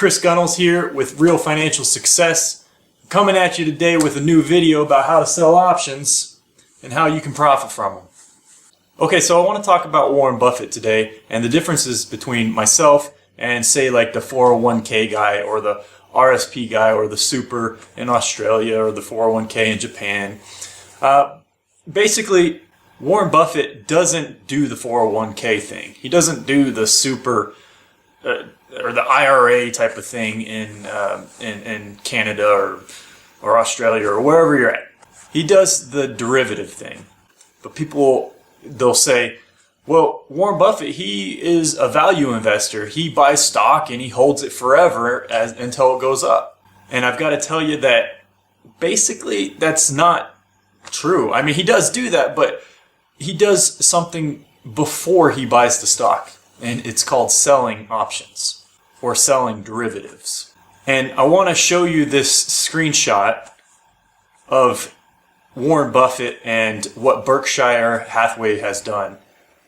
Chris Gunnels here with Real Financial Success, coming at you today with a new video about how to sell options and how you can profit from them. Okay, so I want to talk about Warren Buffett today and the differences between myself and say like the 401k guy or the RSP guy or the super in Australia or the 401k in Japan. Basically, Warren Buffett doesn't do the 401k thing. He doesn't do the super or the IRA type of thing in Canada or Australia or wherever you're at. He does the derivative thing. But people, they'll say, well, Warren Buffett, he is a value investor. He buys stock and he holds it forever until it goes up. And I've got to tell you that basically that's not true. I mean, he does do that, but he does something before he buys the stock. And it's called selling options or selling derivatives. And I want to show you this screenshot of Warren Buffett and what Berkshire Hathaway has done.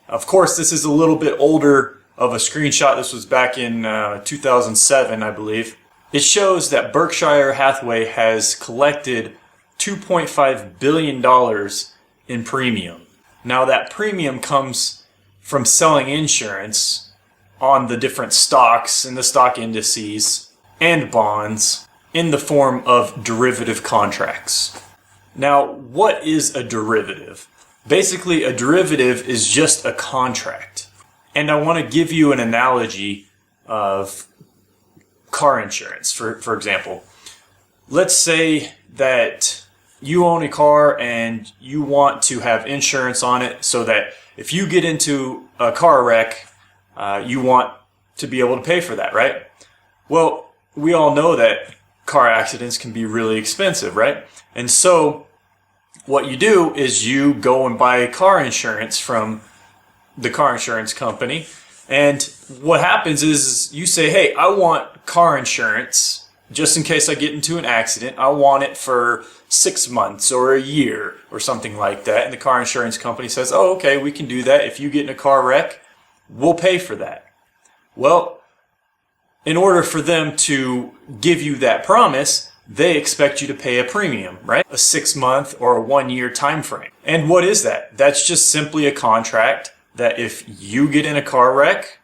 Of course, this is a little bit older of a screenshot. This was back in 2007, I believe. It shows that Berkshire Hathaway has collected $2.5 billion in premium. Now that premium comes from selling insurance on the different stocks and the stock indices and bonds in the form of derivative contracts. Now, what is a derivative? Basically, a derivative is just a contract. And I want to give you an analogy of car insurance, for example. Let's say that you own a car and you want to have insurance on it so that if you get into a car wreck, you want to be able to pay for that, right? Well, we all know that car accidents can be really expensive, right? And so what you do is you go and buy car insurance from the car insurance company. And what happens is you say, hey, I want car insurance just in case I get into an accident. I want it for 6 months or a year or something like that. And the car insurance company says, oh, okay, we can do that. If you get in a car wreck, we'll pay for that. Well, in order for them to give you that promise, they expect you to pay a premium, right? A 6-month or a 1-year time frame. And what is that? That's just simply a contract that if you get in a car wreck,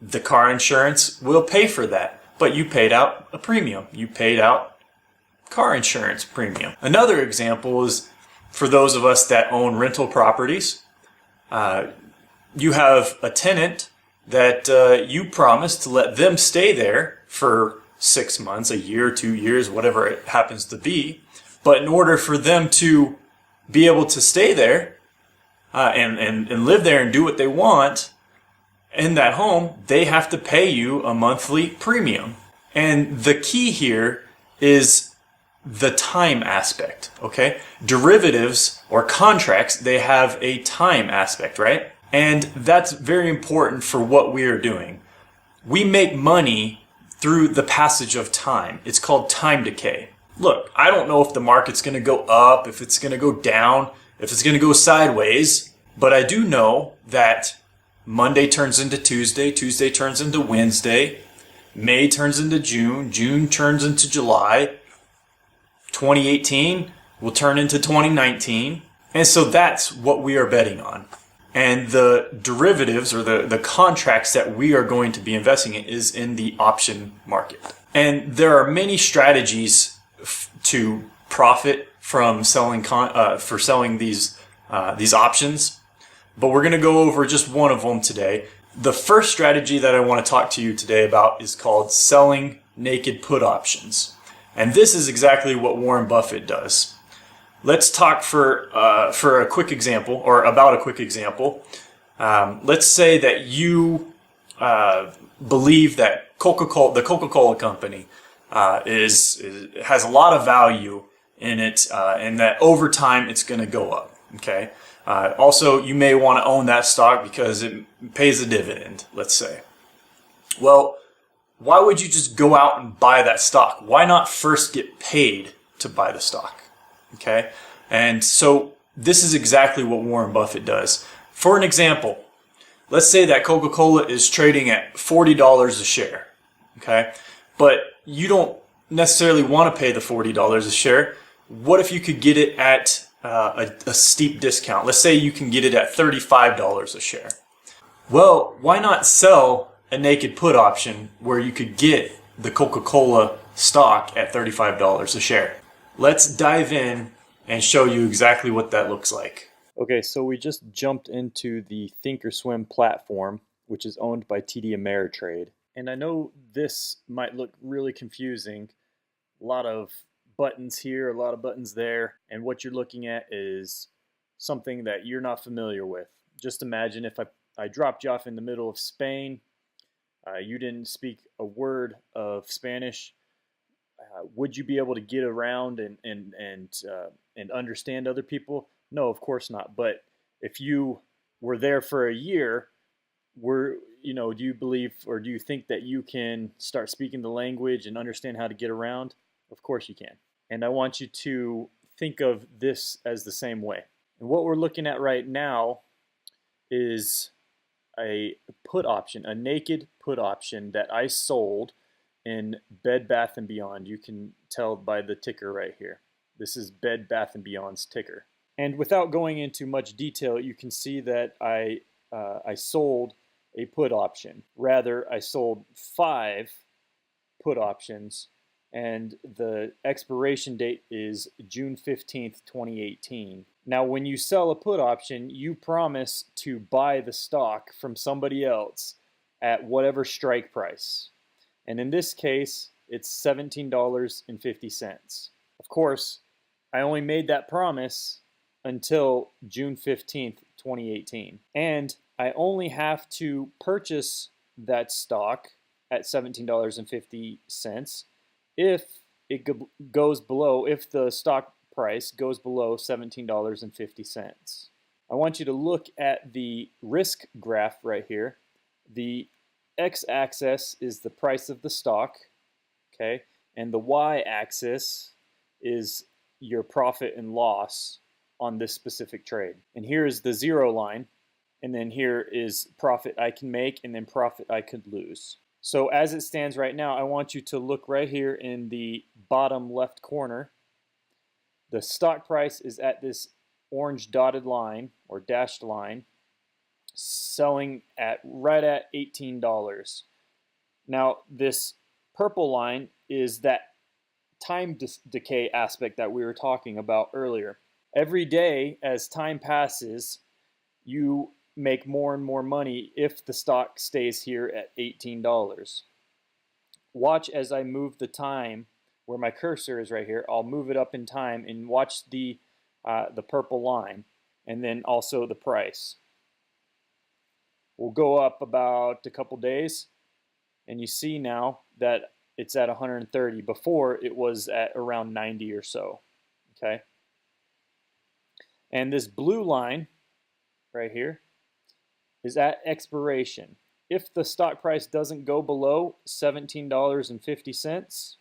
the car insurance will pay for that. But you paid out a premium. You paid out car insurance premium. Another example is for those of us that own rental properties. You have a tenant that you promise to let them stay there for 6 months, a year, 2 years, whatever it happens to be. But in order for them to be able to stay there and live there and do what they want in that home, they have to pay you a monthly premium. And the key here is the time aspect, okay? Derivatives or contracts, they have a time aspect, right? And that's very important for what we are doing. We make money through the passage of time. It's called time decay. Look, I don't know if the market's going to go up, if it's going to go down, if it's going to go sideways, but I do know that Monday turns into Tuesday, Tuesday turns into Wednesday, May turns into June, June turns into July, 2018 will turn into 2019, and so that's what we are betting on. And the derivatives or the contracts that we are going to be investing in is in the option market. And there are many strategies to profit from selling these options, but we're going to go over just one of them today. The first strategy that I want to talk to you today about is called selling naked put options. And this is exactly what Warren Buffett does. Let's talk for a quick example, or about a quick example. Let's say that you believe that the Coca-Cola company has a lot of value in it, and that over time it's going to go up. Okay. Also, you may want to own that stock because it pays a dividend. Let's say. Well, why would you just go out and buy that stock? Why not first get paid to buy the stock? Okay, and so this is exactly what Warren Buffett does. For an example, let's say that Coca-Cola is trading at $40 a share. Okay, but you don't necessarily want to pay the $40 a share. What if you could get it at a steep discount? Let's say you can get it at $35 a share. Well, why not sell a naked put option where you could get the Coca-Cola stock at $35 a share? Let's dive in and show you exactly what that looks like. Okay, so we just jumped into the Thinkorswim platform, which is owned by TD Ameritrade. And I know this might look really confusing. A lot of buttons here, a lot of buttons there. And what you're looking at is something that you're not familiar with. Just imagine if I dropped you off in the middle of Spain, you didn't speak a word of Spanish. Would you be able to get around and understand other people? No, of course not. But if you were there for a year, do you believe or do you think that you can start speaking the language and understand how to get around? Of course you can. And I want you to think of this as the same way. And what we're looking at right now is a put option, a naked put option that I sold in Bed Bath & Beyond. You can tell by the ticker right here. This is Bed Bath & Beyond's ticker. And without going into much detail, you can see that I sold a put option. Rather, I sold 5 put options, and the expiration date is June 15th, 2018. Now, when you sell a put option, you promise to buy the stock from somebody else at whatever strike price. And in this case, it's $17.50. Of course, I only made that promise until June 15th, 2018. And I only have to purchase that stock at $17.50 if it goes below, if the stock price goes below $17.50. I want you to look at the risk graph right here. The x-axis is the price of the stock, okay, and the y-axis is your profit and loss on this specific trade. And here is the 0 line, and then here is profit I can make and then profit I could lose. So as it stands right now, I want you to look right here in the bottom left corner. The stock price is at this orange dotted line or dashed line, selling at right at $18. Now this purple line is that time decay aspect that we were talking about earlier. Every day as time passes, you make more and more money if the stock stays here at $18. Watch as I move the time where my cursor is right here. I'll move it up in time and watch the purple line and then also the price. We'll go up about a couple days and you see now that it's at 130. Before it was at around 90 or so, okay? And this blue line right here is at expiration. If the stock price doesn't go below $17.50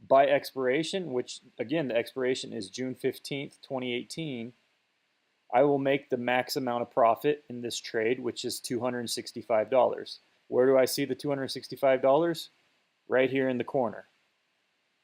by expiration, which again, the expiration is June 15th, 2018, I will make the max amount of profit in this trade, which is $265. Where do I see the $265? Right here in the corner.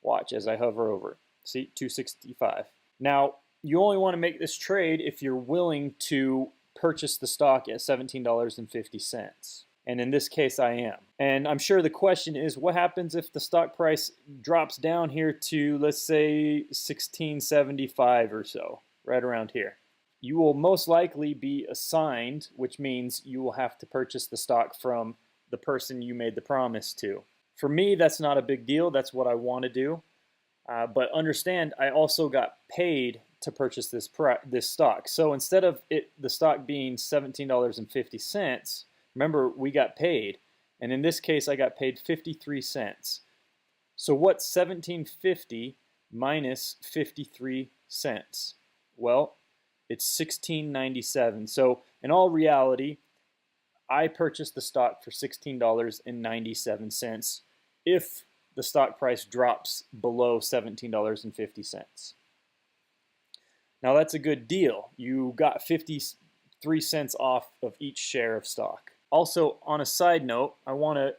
Watch as I hover over. See, $265. Now, you only want to make this trade if you're willing to purchase the stock at $17.50. And in this case, I am. And I'm sure the question is, what happens if the stock price drops down here to, let's say, $16.75 or so, right around here? You will most likely be assigned, which means you will have to purchase the stock from the person you made the promise to. For me, that's not a big deal. That's what I want to do. But understand, I also got paid to purchase this stock. So instead of the stock being $17.50, remember we got paid, and in this case I got paid 53 cents. So what's $17.50 minus 53 cents? Well, it's $16.97. So in all reality, I purchased the stock for $16.97 if the stock price drops below $17.50. Now that's a good deal. You got 53 cents off of each share of stock. Also, on a side note, I want to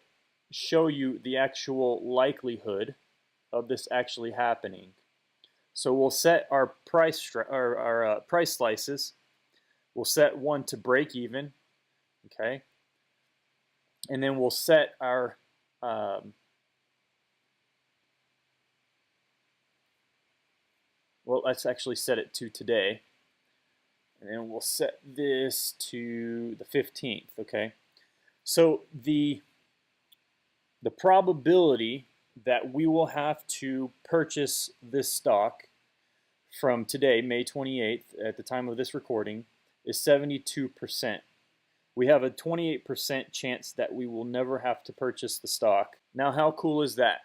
show you the actual likelihood of this actually happening. So we'll set our price price slices. We'll set one to break even, okay, and then we'll set our well, let's actually set it to today, and then we'll set this to the 15th. Okay, so the probability that we will have to purchase this stock from today, May 28th, at the time of this recording, is 72%. We have a 28% chance that we will never have to purchase the stock. Now, how cool is that?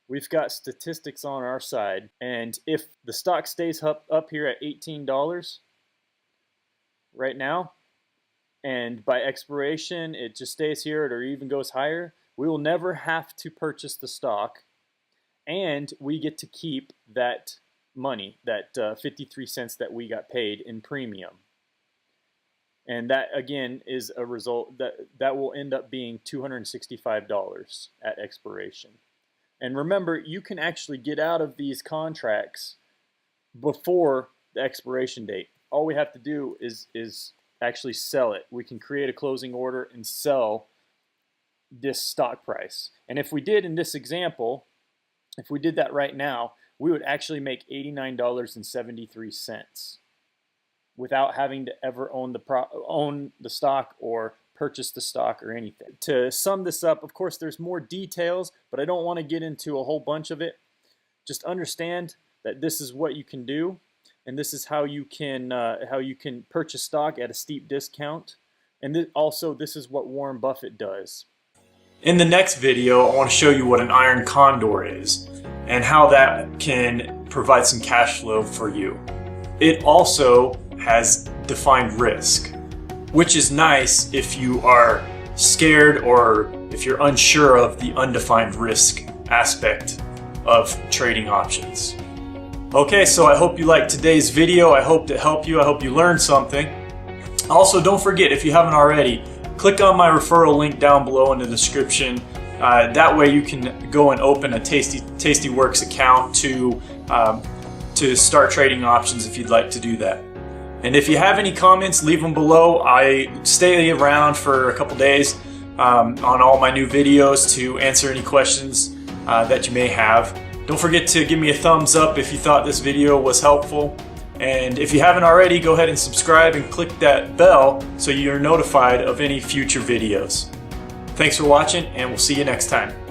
We've got statistics on our side, and if the stock stays up here at $18 right now, and by expiration it just stays here or even goes higher, we will never have to purchase the stock, and we get to keep that money, that 53 cents that we got paid in premium. And that, again, is a result that will end up being $265 at expiration. And remember, you can actually get out of these contracts before the expiration date. All we have to do is actually sell it. We can create a closing order and sell this stock price. And if we did in this example, if we did that right now, we would actually make $89.73 without having to ever own the stock or purchase the stock or anything. To sum this up, of course, there's more details, but I don't want to get into a whole bunch of it. Just understand that this is what you can do, and this is how you can purchase stock at a steep discount. And also, this is what Warren Buffett does. In the next video, I want to show you what an iron condor is and how that can provide some cash flow for you. It also has defined risk, which is nice if you are scared or if you're unsure of the undefined risk aspect of trading options. Okay, so I hope you liked today's video. I hope it helped you. I hope you learned something. Also, don't forget, if you haven't already, click on my referral link down below in the description. That way you can go and open a Tastyworks account to start trading options if you'd like to do that. And if you have any comments, leave them below. I stay around for a couple days on all my new videos to answer any questions that you may have. Don't forget to give me a thumbs up if you thought this video was helpful. And if you haven't already, go ahead and subscribe and click that bell so you're notified of any future videos. Thanks for watching, and we'll see you next time.